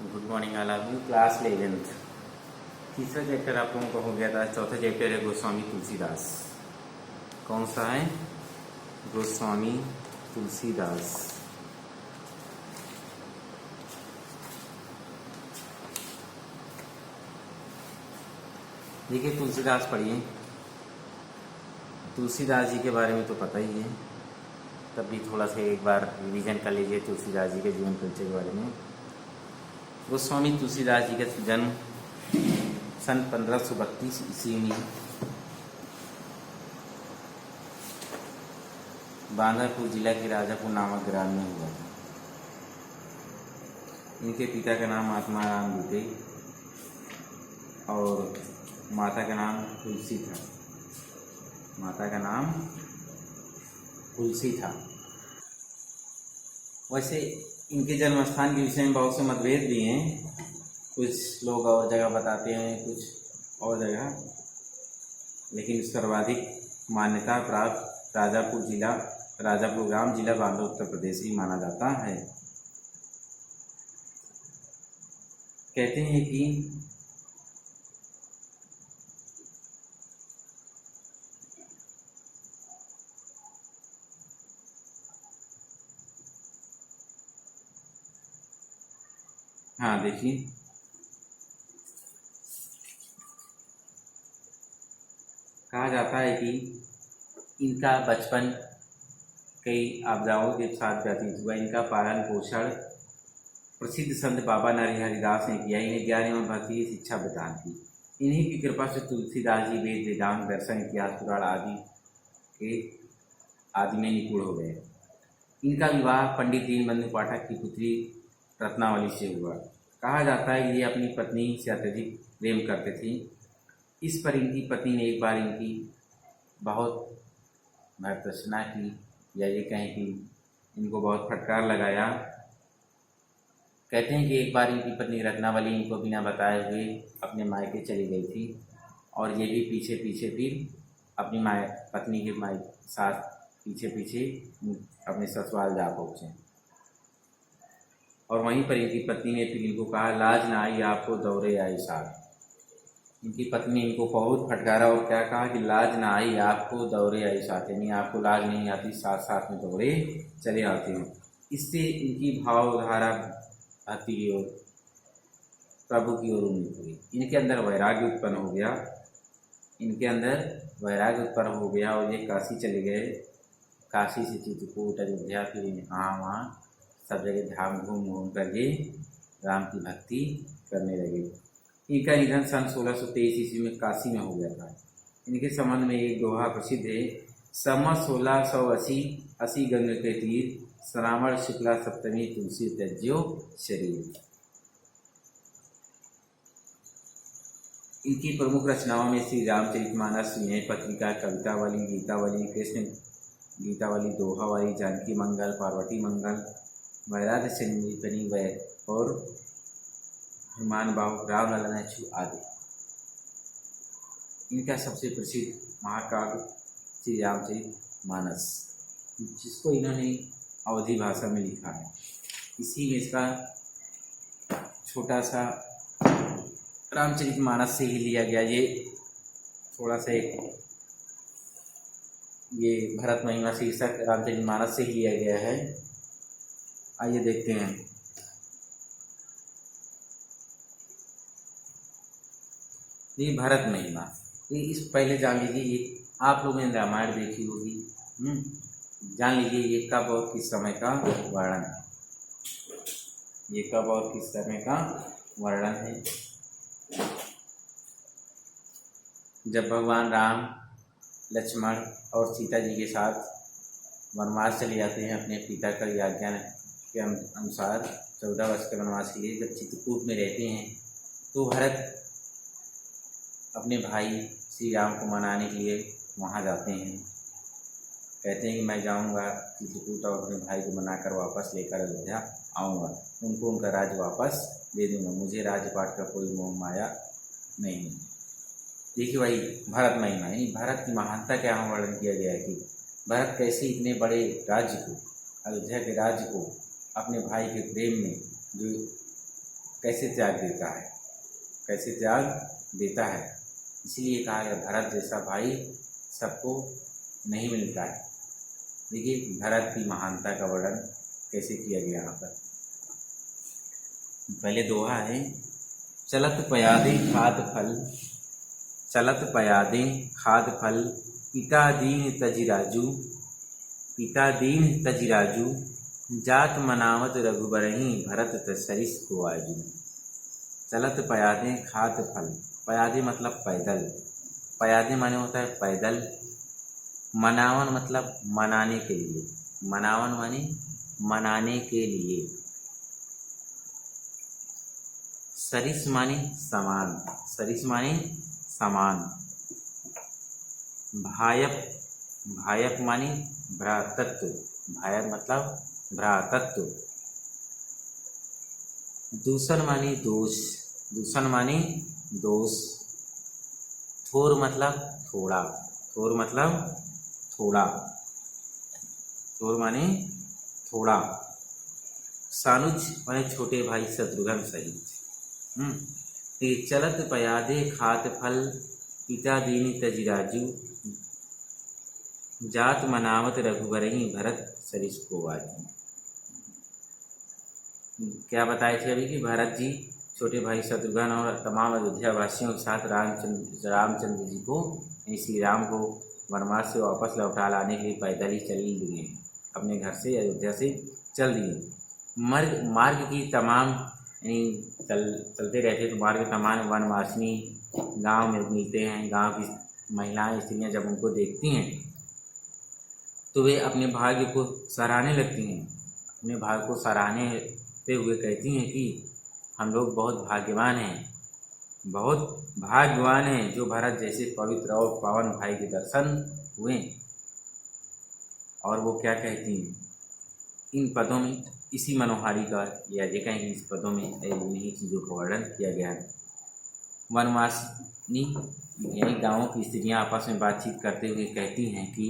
Good morning I love you. Class 11th तीसरा chapter आप लोगों का हो गया था। चौथा चैप्टर है गोस्वामी तुलसीदास। कौन सा है? गोस्वामी तुलसीदास। देखिए तुलसीदास पढ़िए। तुलसीदास जी के बारे में तो पता ही है, तब भी थोड़ा सा एक बार रिवीजन कर लीजिए तुलसीदास जी के जीवन परिचय के बारे में। गोस्वामी तुलसीदास जी का जन्म सन 1532 ईस्वी में बांधापुर जिला के राजापुर नामक ग्राम में हुआ था। इनके पिता का नाम आत्माराम दुबे और माता का नाम तुलसी था। माता का नाम तुलसी था। वैसे इनके जन्म स्थान के विषय में बहुत से मतभेद भी हैं। कुछ लोग और जगह बताते हैं, कुछ और जगह, लेकिन सर्वाधिक मान्यता प्राप्त राजापुर ग्राम जिला बांदा उत्तर प्रदेश ही माना जाता है। कहते हैं कि हाँ देखिए, कहा जाता है कि इनका बचपन कई आपदाओं के साथ व्यतीत हुआ। इनका पालन पोषण प्रसिद्ध संत बाबा नरहरिदास ने किया। इन्हें ज्ञान एवं भक्ति की शिक्षा प्रदान की। इन्हीं की कृपा से तुलसीदास जी वेद वेदांत दर्शन इतिहास पुराण आदि में निपुण हो गए। इनका विवाह पंडित दीनबंधु पाठक की पुत्री रत्नावली से हुआ। कहा जाता है कि ये अपनी पत्नी से अत्यधिक प्रेम करते थे। इस पर इनकी पत्नी ने एक बार इनकी बहुत भर्त्सना की, या ये कहें कि इनको बहुत फटकार लगाया। कहते हैं कि एक बार इनकी पत्नी रत्नावली इनको बिना बताए हुए अपने मायके चली गई थी, और ये भी पीछे पीछे फिर अपनी पत्नी के साथ पीछे पीछे अपने ससुराल जा पहुँचे। और वहीं पर इनकी पत्नी ने फिर इनको कहा, लाज ना आई आपको दौरे आई साथ। इनकी पत्नी इनको बहुत फटकारा और क्या कहा कि लाज ना आई आपको दौरे आई साथ, यानी आपको लाज नहीं आती, साथ साथ में दौड़े चले आते हैं। इससे इनकी भावधारा भक्ति की ओर, प्रभु की ओर उन्मुख हुई। इनके अंदर वैराग्य उत्पन्न हो गया। और ये काशी चले गए। काशी से चित्रकूट, अयोध्या, फिर यहाँ वहाँ सब जगह धाम घूम कर ये राम की भक्ति करने लगे। इनका निधन सन 1623 ईस्वी में काशी में हो गया था। इनके संबंध में एक दोहा प्रसिद्ध है, सम्मत 1680 गंगा के तीर, श्रावण शुक्ला सप्तमी तुलसी त्यज्यो शरीर। इनकी प्रमुख रचनाओं में श्री रामचरितमानस, विनय पत्रिका, कवितावली, गीतावली, कृष्ण गीतावली, दोहावली, जानकी मंगल, पार्वती मंगल, वैराग्य संजीवनी और हनुमान बाहु, राम ललन अच्युत आदि। इनका सबसे प्रसिद्ध महाकाव्य श्री रामचरितमानस, जिसको इन्होंने अवधी भाषा में लिखा है। इसी में इसका छोटा सा रामचरितमानस से ही लिया गया। ये थोड़ा सा ये भरत महिमा शीर्षक रामचरितमानस से ही लिया गया है। आइए देखते हैं। ये भरत महिमा, ये इस पहले जान लीजिए, ये आप लोगों ने रामायण देखी होगी। जान लीजिए ये कब और किस समय का वर्णन है। ये कब और किस समय का वर्णन है। जब भगवान राम, लक्ष्मण और सीता जी के साथ वनवास चले जाते हैं अपने पिता की आज्ञा के अनुसार 14 वर्ष के वनवास के लिए, जब चित्रकूट में रहते हैं तो भरत अपने भाई श्री राम को मनाने के लिए वहाँ जाते हैं। कहते हैं कि मैं जाऊँगा चित्रकूट और अपने भाई को मनाकर वापस लेकर अयोध्या आऊँगा, उनको उनका राज्य वापस दे दूँगा, मुझे राज्यपाट का कोई मोह माया नहीं। देखिए भाई, भरत महिमा यानी भरत की महानता क्या वर्णन किया गया है कि भरत कैसे इतने बड़े राज्य को, अयोध्या के राज्य को अपने भाई के प्रेम में जो कैसे त्याग देता है, कैसे त्याग देता है। इसलिए कहा गया भरत जैसा भाई सबको नहीं मिलता है। देखिए भरत की महानता का वर्णन कैसे किया गया यहाँ पर। पहले दोहा है, चलत पयादे खाद फल, चलत पयादे खाद फल, पिता दीन तजिराजू, पिता दीन तजिराजू, जात मनावत रघुबरही, भरत तसरिस को आजू। चलत पयादे खाद फल, पयादे मतलब पैदल, पयादे माने होता है पैदल, मनावन मतलब मनाने के लिए, मनावन माने मनाने के लिए, सरिस माने समान, सरिस माने समान, भायप, भायप माने भ्रातृत्व, भायप मतलब भ्रातृत्व, दूषण माने दोष, दूषण माने दोष, थोर मतलब थोड़ा, थोर मतलब थोड़ा, थोर माने थोड़ा, सानुज माने छोटे भाई शत्रुघ्न सहित। चलत पयादे खात फल, पिता दीन तजिराजू, जात मनावत रघुबरही, भरत सरिस को आजू। क्या बताए थे अभी कि भरत जी छोटे भाई शत्रुघ्न और तमाम अयोध्या वासियों के साथ रामचंद्र जी को, श्री राम को वनवास से वापस लौटा लाने के लिए पैदल ही चल दिए, अपने घर से अयोध्या से चल दिए। मार्ग की तमाम यानी चलते रहते तो मार्ग तमाम वनवासिनी गांव में मिलते हैं। गांव की महिलाएं स्त्रियां जब उनको देखती हैं तो वे अपने भाग्य को सराहने लगती हैं, अपने भाग्य को सराहते हुए कहती हैं कि हम लोग बहुत भाग्यवान हैं, बहुत भाग्यवान हैं जो भरत जैसे पवित्र और पावन भाई के दर्शन हुए। और वो क्या कहती हैं इन पदों में, इसी मनोहारी का या ये कहें कि इस पदों में इन्हीं चीज़ों का वर्णन किया गया है। वनवासिनी यानी गाँवों की स्त्रियाँ आपस में बातचीत करते हुए कहती हैं कि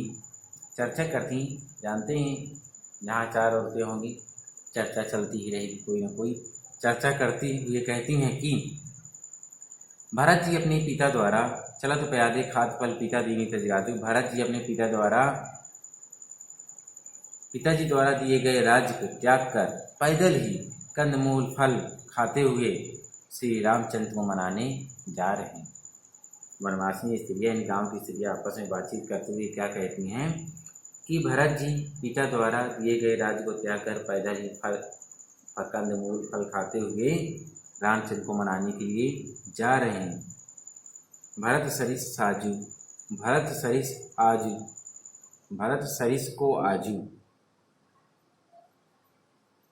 चर्चा करती, जानते हैं जहाँ चार औरतें होंगी चर्चा चलती ही रहेगी, कोई ना कोई चर्चा करती हुए कहती हैं कि भरत जी अपने पिता द्वारा, चलत पयादे खाद फल पिता दीनी तजिराजू, भरत जी अपने पिताजी द्वारा दिए गए राज्य को त्याग कर पैदल ही कंदमूल फल खाते हुए श्री रामचंद्र को मनाने जा रहे हैं। वनवासी स्त्रियाँ, इन गाँव की स्त्रियाँ आपस में बातचीत करते हुए क्या कहती हैं कि भरत जी पिता द्वारा दिए गए राज्य को त्याग कर पैदल ही कंदमूल फल खाते हुए रामचंद्र को मनाने के लिए जा रहे हैं। भरत सरिस साजू, भरत सरिस आजू, भरत सरिस को आजू,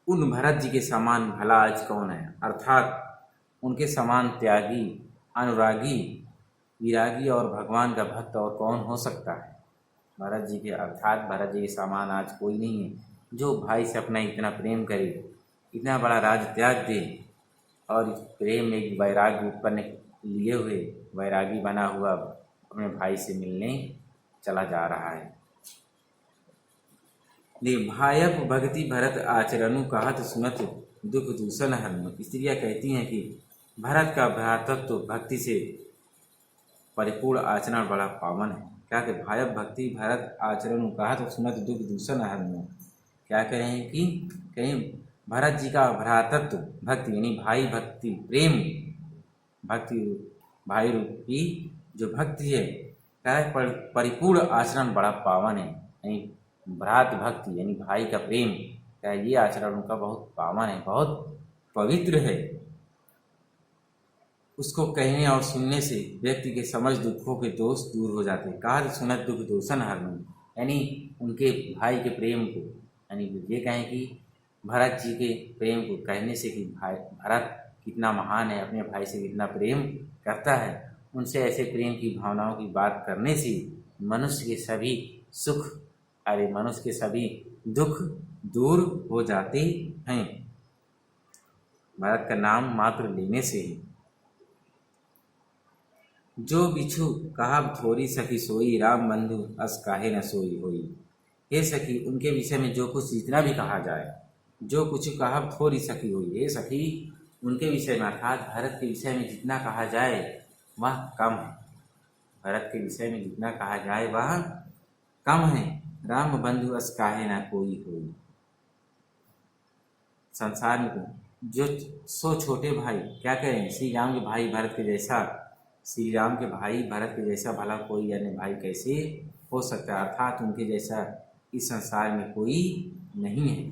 उन भरत जी के समान भला आज कौन है, अर्थात उनके समान त्यागी, अनुरागी, विरागी और भगवान का भक्त और कौन हो सकता है। भरत जी के अर्थात भरत जी के समान आज कोई नहीं है जो भाई से अपना इतना प्रेम करे, इतना बड़ा राज त्याग दे और प्रेम में एक वैराग्य उत्पन्न लिए हुए वैरागी बना हुआ अपने भाई से मिलने चला जा रहा है। भायप भक्ति भरत आचरणु कहत सुनत दुख दूषण हरनु। स्त्रियाँ कहती हैं कि भरत का भ्रातृत्व भक्ति से परिपूर्ण आचरण बड़ा पावन है। क्या कि भायप भक्ति भरत आचरणु कहत सुनत दुख दूषण हरनु। क्या कह रहे हैं कि कहीं भरत जी का भ्रातृत्व भक्ति यानी भाई भक्ति प्रेम भक्ति भाई रूपी जो भक्ति है क्या है परिपूर्ण आचरण बड़ा पावन है। यानी भ्रात भक्ति यानी भाई का प्रेम क्या ये आचरण उनका बहुत पावन है, बहुत पवित्र है। उसको कहने और सुनने से व्यक्ति के समझ दुखों के दोष दूर हो जाते हैं। कहा सुनत दुख दोषण हरनु यानी उनके भाई के प्रेम को, यानी ये कहें कि भरत जी के प्रेम को कहने से कि भाई भरत कितना महान है, अपने भाई से कितना प्रेम करता है, उनसे ऐसे प्रेम की भावनाओं की बात करने से मनुष्य के सभी सुख मनुष्य के सभी दुख दूर हो जाते हैं। भरत का नाम मात्र लेने से ही। जो बिछु कहाब थोरी सखी सोई, राम बंधु अस काहे न सोई होई। हे सखी, उनके विषय में जो कुछ जितना भी कहा जाए, जो कुछ कहाब थोरी सखी हुई, हे सखी उनके विषय में अर्थात भरत के विषय में जितना कहा जाए वह कम है। भरत के विषय में जितना कहा जाए वह कम है। राम बंधु अस काहे ना कोई होई। संसार में जो सो छोटे भाई, क्या करें, श्री राम के भाई भरत के जैसा, श्री राम के भाई भरत के जैसा भला कोई अन्य भाई कैसे हो सकता है। अर्थात उनके जैसा इस संसार में कोई नहीं है।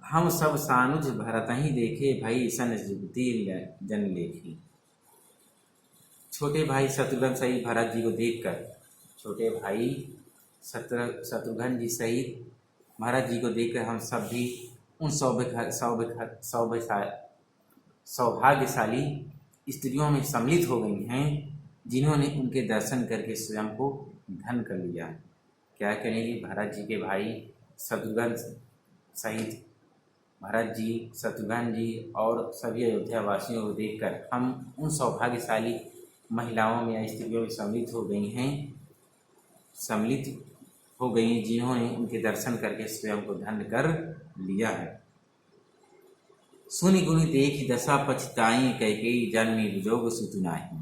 हम सब सानुज भरत ही देखे, भई सन जुगति जन लेखी। छोटे भाई शत्रुघ्न सहित भरत जी को देखकर, छोटे भाई शत्रुघ्न जी सहित भरत जी को देखकर हम सब भी उन सौभाग्यशाली स्त्रियों में सम्मिलित हो गई हैं जिन्होंने उनके दर्शन करके स्वयं को धन्य कर लिया। क्या करेंगे, भरत जी के भाई शत्रुघ्न सहित भरत जी, शत्रुघ्न जी और सभी अयोध्या वासियों को देखकर हम उन सौभाग्यशाली महिलाओं में या स्त्रियों में सम्मिलित हो गई जिन्होंने उनके दर्शन करके स्वयं को धन्य कर लिया है। सुनि गुनि देखी दशा पछताई, कैकेयी जन्मी विजोग सुत नाहि।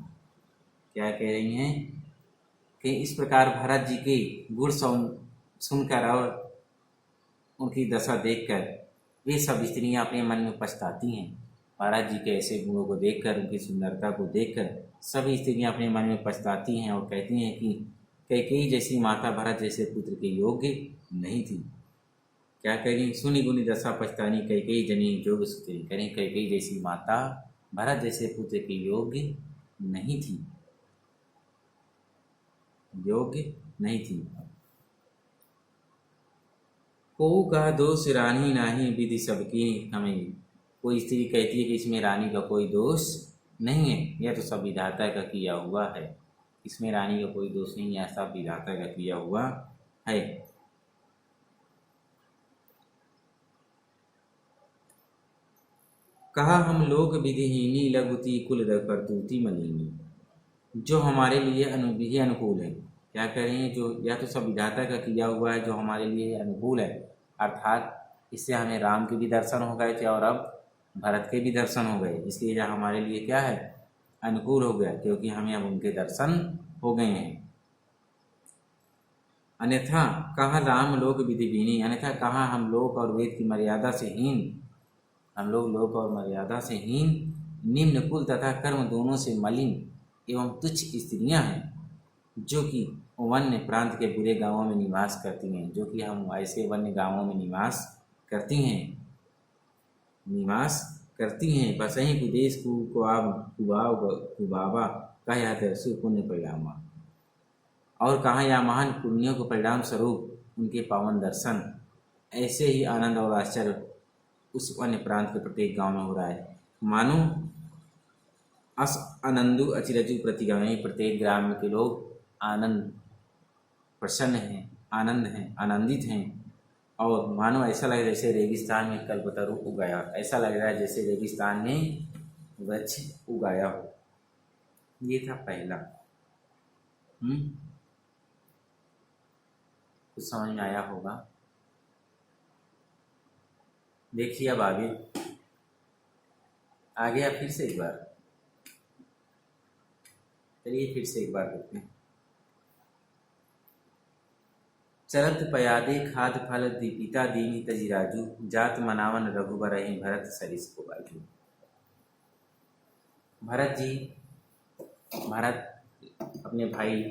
क्या कह रही हैं कि इस प्रकार भरत जी के गुण सुनकर और उनकी दशा देखकर वे सब स्त्रियां अपने मन में पछताती हैं। भरत जी के ऐसे गुणों को देखकर, उनकी सुंदरता को देखकर सभी स्त्रियां अपने मन में पछताती हैं और कहती हैं कि कैकेयी जैसी माता भरत जैसे पुत्र के योग्य नहीं थी। क्या करें, सुनी गुनी दशा पछतानी, कैकेयी जनी जोग सुतरी। करें, कैकेयी जैसी माता भरत जैसे पुत्र के योग्य नहीं थी, योग्य नहीं थी। को का दोष रानी नाही, विधि सबकी हमें। कोई स्त्री कहती है कि इसमें रानी का कोई दोष नहीं है, यह तो सब विधाता का किया हुआ है। इसमें रानी का कोई दोष नहीं है, सब विधाता का किया हुआ है। कहा हम लोग विधिहीनी, लघुति कुल करतूति मलिनी। जो हमारे लिए अनुकूल है, क्या करें, जो या तो सब विधाता का किया हुआ है जो हमारे लिए अनुकूल है, अर्थात इससे हमें राम के भी दर्शन हो गए थे और अब भरत के भी दर्शन हो गए, इसलिए यह हमारे लिए क्या है, अनुकूल हो गया, क्योंकि हमें अब उनके दर्शन हो गए हैं। अन्यथा कहा राम लोक विधिहीनी, अन्यथा कहा हम लोक और वेद की मर्यादा से हीन, हम लोग लोक और मर्यादा से हीन, निम्न कुल तथा कर्म दोनों से मलिन एवं तुच्छ स्त्रियां हैं, जो कि वन्य प्रांत के बुरे गांवों में निवास करती हैं। जो कि हम ऐसे वन्य गांवों में निवास करती हैं। बसही कुदेश कुबावा कहा पुण्य परिणाम। और कहाँ या महान पुण्यों को परिणाम स्वरूप उनके पावन दर्शन। ऐसे ही आनंद और आश्चर्य उस अन्य प्रांत के प्रत्येक गांव में हो रहा है। मानो अस आनंदु अचिरजु प्रतिगामी, प्रत्येक ग्राम के लोग आनंद प्रसन्न हैं, आनंद हैं, आनंदित हैं। और मानो ऐसा लग रहा है जैसे रेगिस्तान में कल्पतरु उगाया, ऐसा लग रहा है जैसे रेगिस्तान में वृक्ष उगाया हो। ये था पहला। कुछ समझ में आया होगा। देखिए अब आगे आप फिर से एक बार, चलिए फिर से एक बार देखते हैं। चरत पयादे खाद फल दीपिता दीनी तजिराजू, जात मनावन रघुबर रही भरत सरिस को बाजू। भरत अपने भाई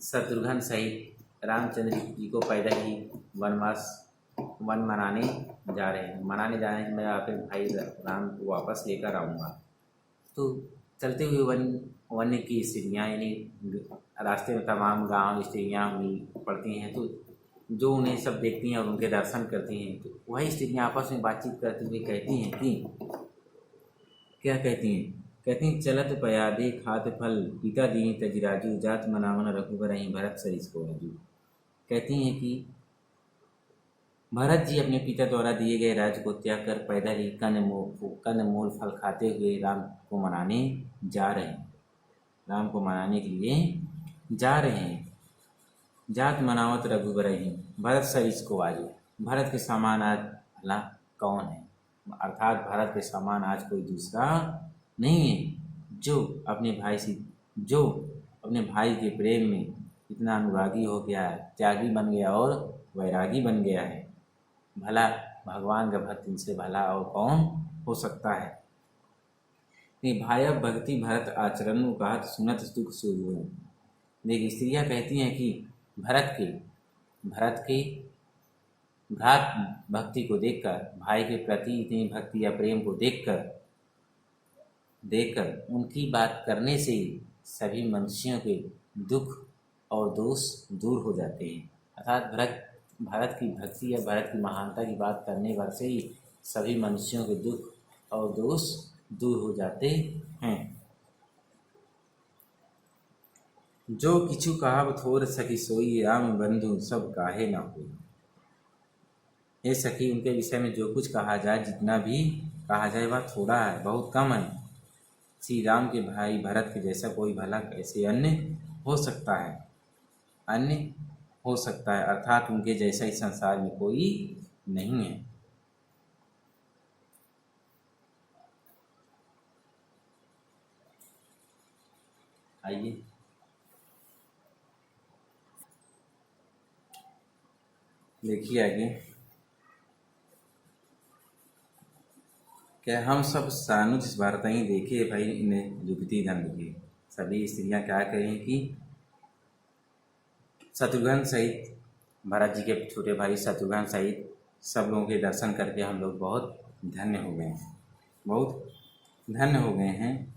शत्रुघ्न सहित रामचंद्र जी को पैदल ही वन मनाने जा रहे हैं। मनाने जाने के मैं अपने भाई राम को वापस लेकर आऊँगा। तो चलते हुए वन्य की स्त्रियाँ, यानी रास्ते में तमाम गांव स्त्रियाँ पड़ती हैं, तो जो उन्हें सब देखती हैं और उनके दर्शन करती हैं, तो वही स्त्रियाँ आपस में बातचीत करती हुई कहती हैं कि क्या कहती हैं, चलत पयादे खात फल पिता दीनी तजिराजू, जात मनावन रघुबर रही भरत सरिस को बाजू। कहती हैं कि भरत जी अपने पिता द्वारा दिए गए राज्य को त्याग कर पैदल ही कंदमूल फल खाते हुए राम को मनाने जा रहे हैं, राम को मनाने के लिए जा रहे हैं। जात मनावत रघुबर ही भरत सरिस को बाजू, भरत के समान आज भला कौन है। अर्थात भरत के समान आज कोई दूसरा नहीं है, जो अपने भाई के प्रेम में इतना अनुरागी हो गया है, त्यागी बन गया और वैरागी बन गया है। भला भगवान का भक्त इनसे भला और कौन हो सकता है। भाई भक्ति भरत आचरण कहत सुनत सुख सुख। देख, स्त्रियाँ कहती हैं कि भरत के भ्रात भक्ति को देखकर, भाई के प्रति इतनी भक्ति या प्रेम को देखकर उनकी बात करने से सभी मनुष्यों के दुख और दोष दूर हो जाते हैं। अर्थात भारत की भक्ति या भारत की महानता की बात करने पर से ही सभी मनुष्यों के दुख और दोष दूर हो जाते हैं। जो किछु कहाव थोर सखी सोई, राम बंधु सब काहे ना हो। ये सखी, उनके विषय में जो कुछ कहा जाए, जितना भी कहा जाए वह थोड़ा है, बहुत कम है। श्री राम के भाई भरत के जैसा कोई भला कैसे अन्य हो सकता है, अर्थात उनके जैसा इस संसार में कोई नहीं है। आइए देखिए आगे, क्या हम सब सानुज वार्ता ही देखे भाई इन्हें युक्ति धन के। सभी स्त्रियां क्या करें कि शत्रुघ्न सहित, भरत जी के छोटे भाई शत्रुघ्न सहित सब लोगों के दर्शन करके हम लोग बहुत धन्य हो गए हैं,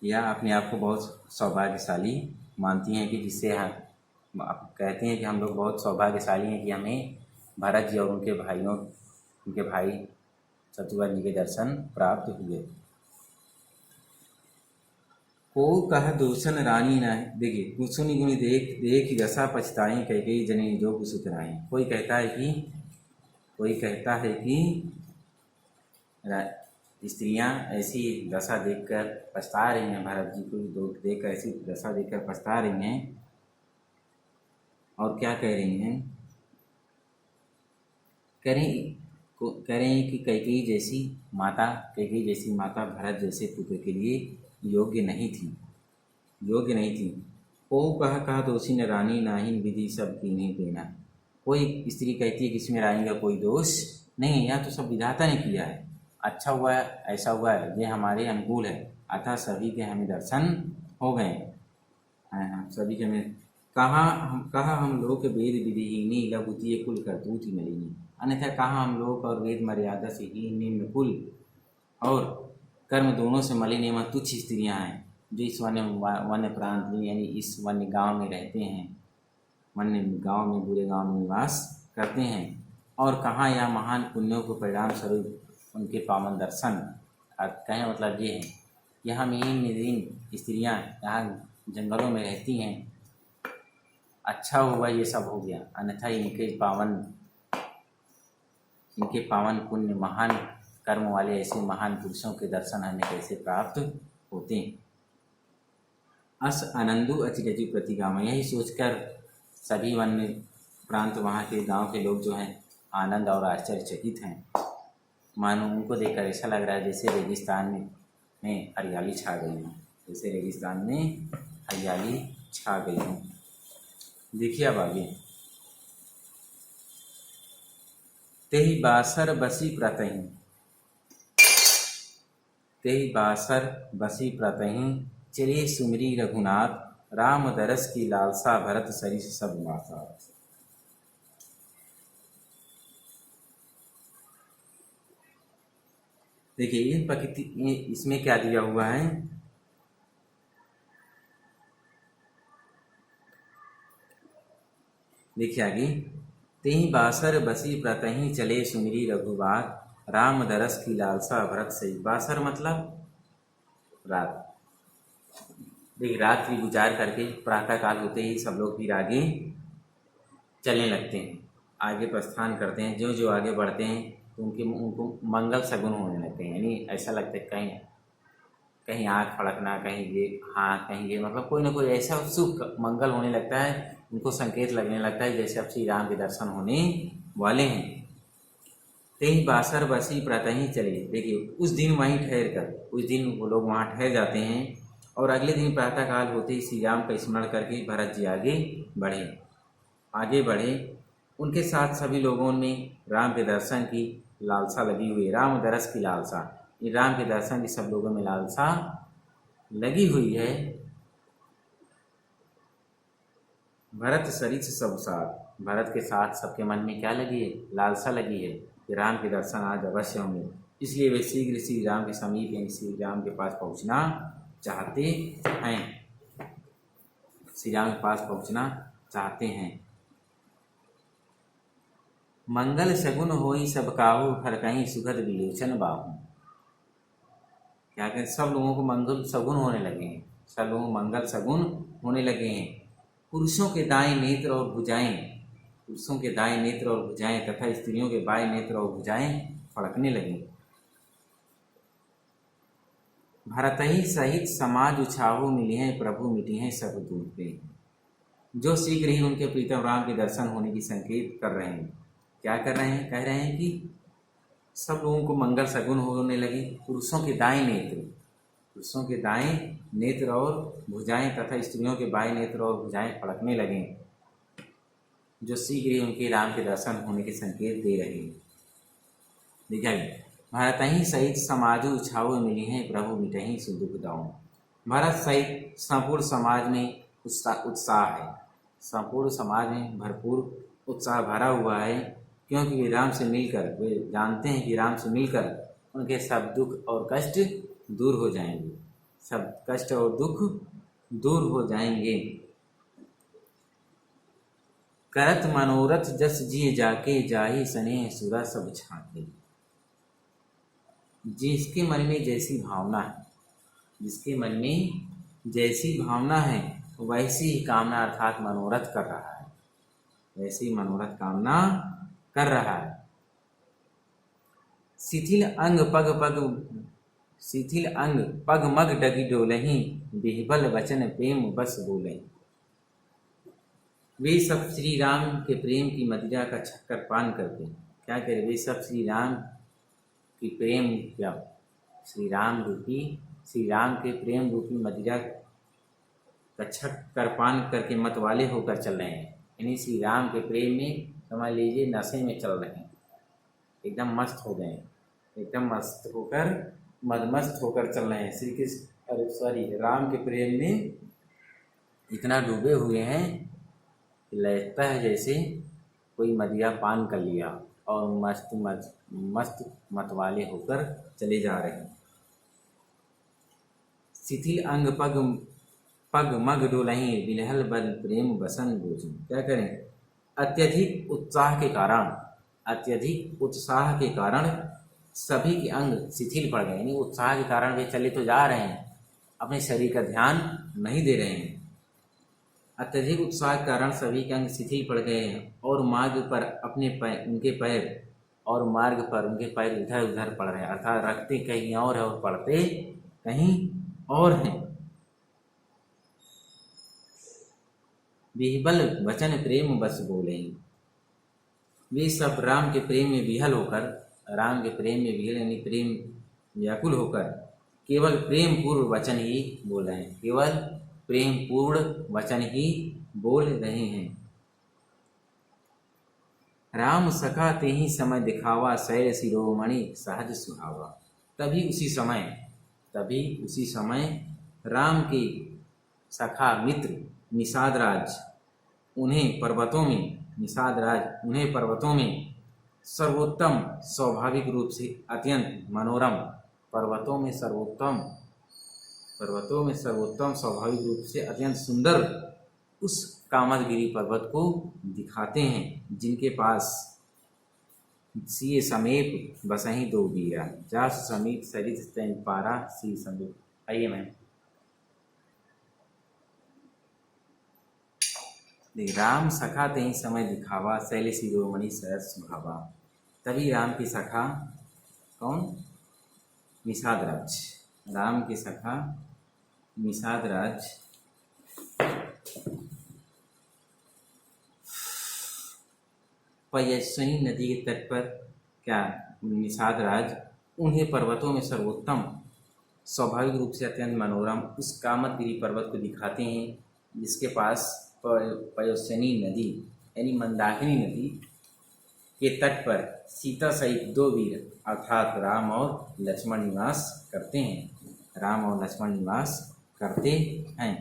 या अपने आप को बहुत सौभाग्यशाली मानती हैं कि जिससे कहते हैं कि हम लोग बहुत सौभाग्यशाली हैं कि हमें भरत जी और उनके भाई शत्रुघ्न जी के दर्शन प्राप्त हुए। को कह दूषण रानी न, देखिए कुसुनी गुणी देख रसा पछताई, कई जने जो कुसुत राई। कोई कहता है कि स्त्रियां ऐसी दशा देखकर पछता रही हैं, भरत जी को देखकर ऐसी दशा देखकर पछता रही हैं। और क्या कह रही हैं, करें कि कैकेयी जैसी माता भरत जैसे पुत्र के लिए योग्य नहीं थी। ओ कहा दोषी न रानी नाहिन विधि सब की नहीं देना। कोई स्त्री कहती है कि इसमें रानी का कोई दोष नहीं, यह तो सब विधाता ने किया है, अच्छा हुआ है, ऐसा हुआ है, ये हमारे अनुकूल है, अतः सभी के हमें दर्शन हो गए। सभी के हमें कहा हम लोग वेद विधिहीनी लघुतीय कुल करतूत ही मलिनी। अन्यथा कहा हम लोग और वेद मर्यादा से ही निम्न कुल और कर्म दोनों से मलिन एवं तुच्छ स्त्रियाँ हैं, जो इस वन्य प्रांत में यानी इस वन्य गांव में रहते हैं, वन्य गांव में, बुरे गांव में निवास करते हैं। और कहाँ यह महान पुण्यों को परिणाम स्वरूप उनके पावन दर्शन। कहने मतलब ये है कि हम इन स्त्रियाँ यहाँ जंगलों में रहती हैं, अच्छा हुआ ये सब हो गया, अन्यथा इनके पावन पुण्य महान कर्म वाले ऐसे महान पुरुषों के दर्शन हमें कैसे प्राप्त होते हैं। अस आनंदु अचिरजु प्रतिगाम, यही सोचकर सभी वन्य प्रांत वहाँ के गांव के लोग जो हैं आनंद और आश्चर्यचकित हैं। मानो उनको देखकर ऐसा लग रहा है जैसे रेगिस्तान में हरियाली छा गई हो, देखिए अब आगे, तेहि बासर बसी प्रतहि चले सुमरी रघुनाथ, राम दरस की लालसा भरत सरिस सब माता। देखिए इसमें क्या दिया हुआ है, देखिए आगे, तेहि बासर बसी प्रतहि चले सुमिरी रघुबार, राम दरस की लालसा भरत सही। बासर मतलब रात। देखिए रात्रि गुजार करके प्रातःकाल होते ही सब लोग फिर आगे चलने लगते हैं, आगे प्रस्थान करते हैं। जो जो आगे बढ़ते हैं तो उनको मंगल सगुन होने लगते हैं, यानी ऐसा लगता है कहीं आँख फड़कना, कहीं ये मतलब कोई ना कोई ऐसा शुभ मंगल होने लगता है, उनको संकेत लगने लगता है जैसे अब श्री राम के दर्शन होने वाले हैं। तेहि बासर बसी प्रातः चले। देखिए उस दिन वहीं ठहर कर, उस दिन वो लोग वहाँ ठहर जाते हैं और अगले दिन प्रातःकाल होते ही श्री राम का स्मरण करके भरत जी आगे बढ़े। उनके साथ सभी लोगों में राम के दर्शन की लालसा लगी हुई है, राम दरस की लालसा, ये राम के दर्शन की सब लोगों में लालसा लगी हुई है। भरत सरिस सब साथ, भरत के साथ सबके मन में क्या लगी है? लालसा लगी है कि राम के दर्शन आज अवश्य होंगे। इसलिए वे शीघ्र श्री राम के समीप यानी श्री राम के पास पहुंचना चाहते हैं, श्री राम के पास पहुंचना चाहते हैं। मंगल सगुन होई सब काहू, हर कहीं सुखद विलोचन बाहू। क्या कहें, सब लोगों को मंगल सगुन होने लगे हैं, सब लोगों को मंगल सगुन होने लगे हैं। पुरुषों के दाएं नेत्र और भुजाएं, पुरुषों के दाएं नेत्र और भुजाएं तथा स्त्रियों के बाएं नेत्र और भुजाएं फड़कने लगी। भरत ही सहित समाज उछाहू, मिली हैं प्रभु मिटी हैं सब दूर पे। जो शीघ्र ही उनके प्रीतम राम के दर्शन होने की संकेत कर रहे हैं। क्या कर रहे हैं? कह रहे हैं कि सब लोगों को मंगल सगुन होने लगे। पुरुषों के दाएं नेत्र, पुरुषों के दाएं नेत्र और भुजाएं तथा स्त्रियों के बाएं नेत्र और भुजाएं फड़कने लगे, जो शीघ्र ही उनके राम के दर्शन होने के संकेत दे रहे हैं। देखा भरत ही सहित समाजु उछाऊ, मिली हैं प्रभु मिटही सुदुख दाऊ। भरत सहित संपूर्ण समाज में उत्साह है, संपूर्ण समाज में भरपूर उत्साह भरा हुआ है, क्योंकि वे राम से मिलकर, वे जानते हैं कि राम से मिलकर उनके सब दुख और कष्ट दूर हो जाएंगे, सब कष्ट और दुख दूर हो जाएंगे। करत मनोरथ जस जिए जाके, जाहि स्नेह सुरा सब छाके। जिसके मन में जैसी भावना है, जिसके मन में जैसी भावना है वैसी ही कामना अर्थात मनोरथ कर रहा है, वैसी मनोरथ कामना कर रहा है। शिथिल अंग पग मग डगी डोलही, बिहबल वचन प्रेम बस बोले। वे सब श्री राम के प्रेम की मदिरा का छक्कर पान करते हैं। क्या करें, वे सब श्री राम की प्रेम क्या, श्री राम के प्रेम रूपी मदिरा का छक्कर पान करके मतवाले होकर चल रहे हैं, यानी श्री राम के प्रेम में समझ लीजिए नशे में चल रहे हैं, एकदम मस्त हो गए, एकदम मस्त होकर मदमस्त होकर चल रहे हैं। श्री कृष्ण राम के प्रेम में इतना डूबे हुए हैं कि लगता है जैसे कोई मदिरा पान कर लिया और मस्त मतवाले होकर चले जा रहे हैं। शिथिल अंग पग मग डोलही, बिलहल बल प्रेम बसन बोझी। क्या करें, अत्यधिक उत्साह के कारण सभी के अंग शिथिल पड़ गए, यानी उत्साह के कारण वे चले तो जा रहे हैं, अपने शरीर का ध्यान नहीं दे रहे हैं। अत्यधिक उत्साह के कारण सभी के अंग शिथिल पड़ गए हैं और मार्ग पर उनके पैर इधर उधर पड़ रहे हैं, अर्थात रखते कहीं और है और पड़ते कहीं और हैं। बिहबल वचन प्रेम बस बोले, वे सब राम के प्रेम में विहल होकर, राम के प्रेम में विहल यानी प्रेम व्याकुल होकर केवल प्रेम पूर्ण वचन ही बोल रहे हैं, केवल प्रेम पूर्ण वचन ही बोल रहे हैं। राम सखा ते ही समय दिखावा, शैल शिरोमणि सहज सुहावा। तभी उसी समय राम के सखा मित्र निषादराज उन्हें पर्वतों में सर्वोत्तम स्वाभाविक रूप से अत्यंत मनोरम, पर्वतों में सर्वोत्तम स्वाभाविक रूप से अत्यंत सुंदर उस कामदगिरी पर्वत को दिखाते हैं, जिनके पास सिए समीप बसही दो बीरा, जास समीप सरित तैन पारा सी समीप। आइए मैम, राम सखा तेहि समय दिखावा, शैल शिरोमणि सहज सुहावा। तभी राम की सखा कौन? निषादराज, राम की सखा निषादराज पयस्विनी नदी के तट पर क्या निषाद राज उन्हें पर्वतों में सर्वोत्तम, स्वाभाविक रूप से अत्यंत मनोरम उस कामतगिरी पर्वत को दिखाते हैं जिसके पास पयोस्विनी नदी यानी मंदाकिनी नदी के तट पर सीता सहित 2 वीर अर्थात राम और लक्ष्मण निवास करते हैं। राम और लक्ष्मण निवास करते हैं।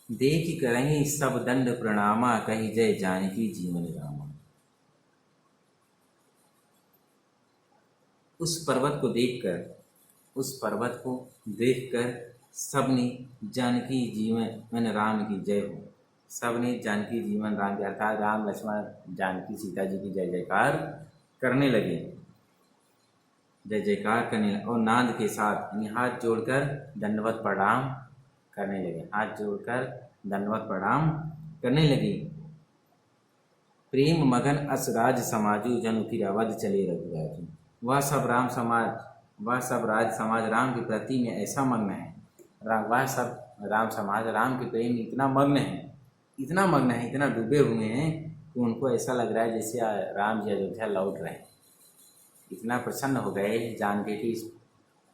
देख करेंगे सब दंड प्रणामा, कही जय जानकी जीवन रामा। उस पर्वत को देखकर सबने जानकी जीवन राम की जय हो। सबने जानकी जीवन राम की अर्थात राम लक्ष्मण जानकी सीता जी की जय जयकार करने लगे। जय जयकार करने और नाद के साथ हाथ जोड़कर दंडवत प्रणाम करने लगे। हाथ जोड़कर दंडवत प्रणाम करने लगे। प्रेम मगन असराज समाजू जनु फिर अवध चले रघुराजू। वह सब राज समाज राम के प्रति में ऐसा मग्न है। वह सब राम समाज राम के प्रेम में इतना मग्न है, इतना डूबे हुए हैं कि उनको ऐसा लग रहा है जैसे राम जी अयोध्या लौट रहे हैं। इतना प्रसन्न हो गए जान के कि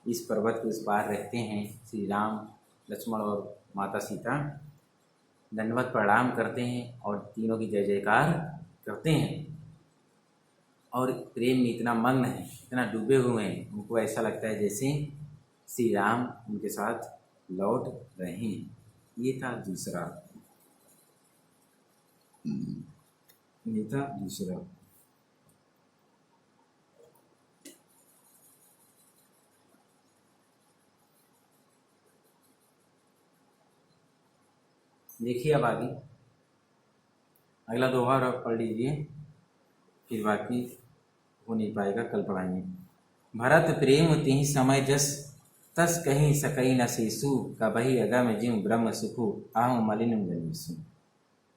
इस पर्वत के उस पार रहते हैं श्री राम लक्ष्मण और माता सीता। दंडवत प्रणाम करते हैं और तीनों की जय जयकार करते हैं और प्रेम में इतना मग्न है, इतना डूबे हुए हैं, उनको ऐसा लगता है जैसे श्री राम उनके साथ लौट रहे हैं। ये था दूसरा। देखिए अब आगे अगला दोहा पढ़ लीजिए, फिर बाकी हो नहीं पाएगा, कल पढ़ाएंगे। भरत प्रेम तिहि समय जस, तस कहीं सकई न सेसु, कबहि अगम जिम ब्रह्म सुखु, आहु मलिन जनिसु।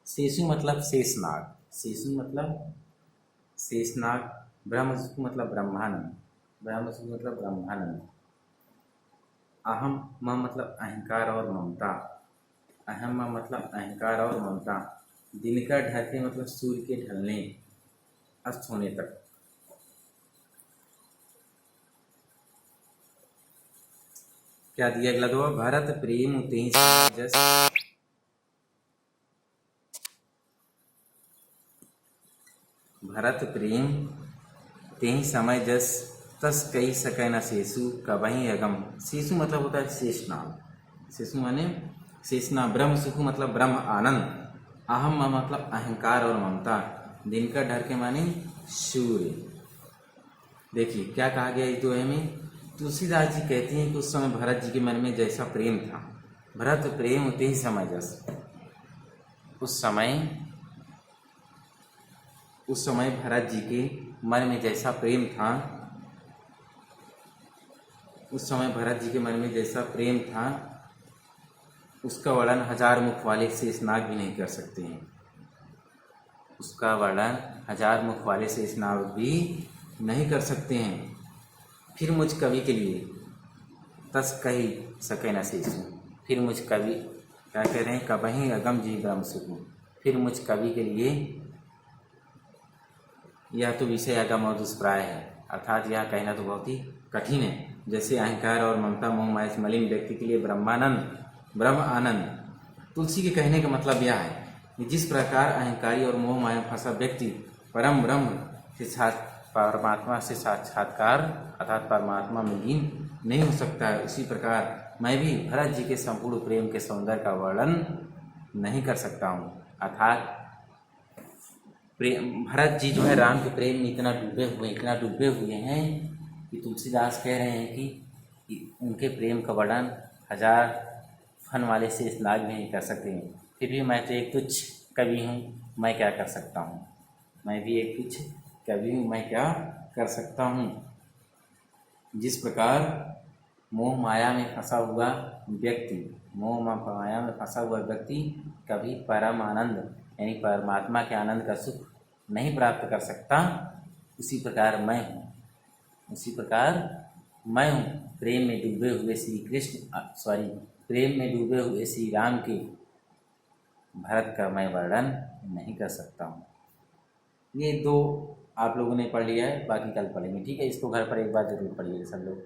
सेसु मतलब शेषनाग, सेसु मतलब शेषनाग, ब्रह्म सुखु मतलब ब्रह्मानंद, ब्रह्म सुखु मतलब ब्रह्मानंद। अहम म मतलब अहंकार और ममता, अहम मतलब अहंकार और ममता। दिन का ढलते मतलब सूर्य के ढलने अस्त होने तक। क्या दिया अगला दो, भरत प्रेम तेहि जस, भरत प्रेम तेहि समय जस, तस कही सकै न सेसु, कबहि अगम। सेसु मतलब होता है शेषनाग, सेसु माने शेषनाग। ब्रह्म सुखु मतलब ब्रह्म आनंद, अहम मतलब अहंकार और ममता, दिन का डर के माने सूर्य। देखिए क्या कहा गया इस दोहे में। तुलसीदास जी कहते हैं कि उस समय भरत जी के मन में जैसा प्रेम था, भरत प्रेम ते ही समय जस, उस समय भरत जी के मन में जैसा प्रेम था, उस समय भरत जी के मन में जैसा प्रेम था, उसका वर्णन 1000 मुख वाले शेषनाग भी नहीं कर सकते हैं। उसका वर्णन 1000 मुख वाले शेषनाग भी नहीं कर सकते हैं। फिर मुझ कवि के लिए तस कही सके न शेषु, फिर मुझ कवि क्या कह रहे हैं, कबहि अगम जी ब्रह्म सुखु। फिर मुझ कवि के लिए यह तो विषय अगम और दुष्प्राय है, अर्थात यह कहना तो बहुत ही कठिन है। जैसे अहंकार और ममता मोह माया से मलिन व्यक्ति के लिए ब्रह्मानंद ब्रह्म आनंद। तुलसी के कहने का मतलब यह है कि जिस प्रकार अहंकारी और मोह माया फंसा व्यक्ति परम ब्रह्म से परमात्मा से साक्षात्कार अर्थात परमात्मा में लीन नहीं हो सकता है, उसी प्रकार मैं भी भरत जी के संपूर्ण प्रेम के सौंदर्य का वर्णन नहीं कर सकता हूँ। अर्थात भरत जी जो है राम के प्रेम में इतना डूबे हुए हैं कि तुलसीदास कह रहे हैं कि उनके प्रेम का वर्णन 1000 फन वाले शेषनाग भी नहीं कर सकते हैं। फिर भी मैं तो एक तुच्छ कवि हूँ, मैं क्या कर सकता हूँ, मैं भी एक तुच्छ कवि हूँ, मैं क्या कर सकता हूँ। जिस प्रकार मोह माया में फंसा हुआ व्यक्ति कभी परम आनंद यानी परमात्मा के आनंद का सुख नहीं प्राप्त कर सकता, उसी प्रकार मैं हूँ प्रेम में डूबे हुए श्री राम के भरत का मैं वर्णन नहीं कर सकता हूँ। ये दो आप लोगों ने पढ़ लिया है, बाकी कल पढ़ेंगे, ठीक है। इसको घर पर एक बार ज़रूर पढ़िएगा सब लोग।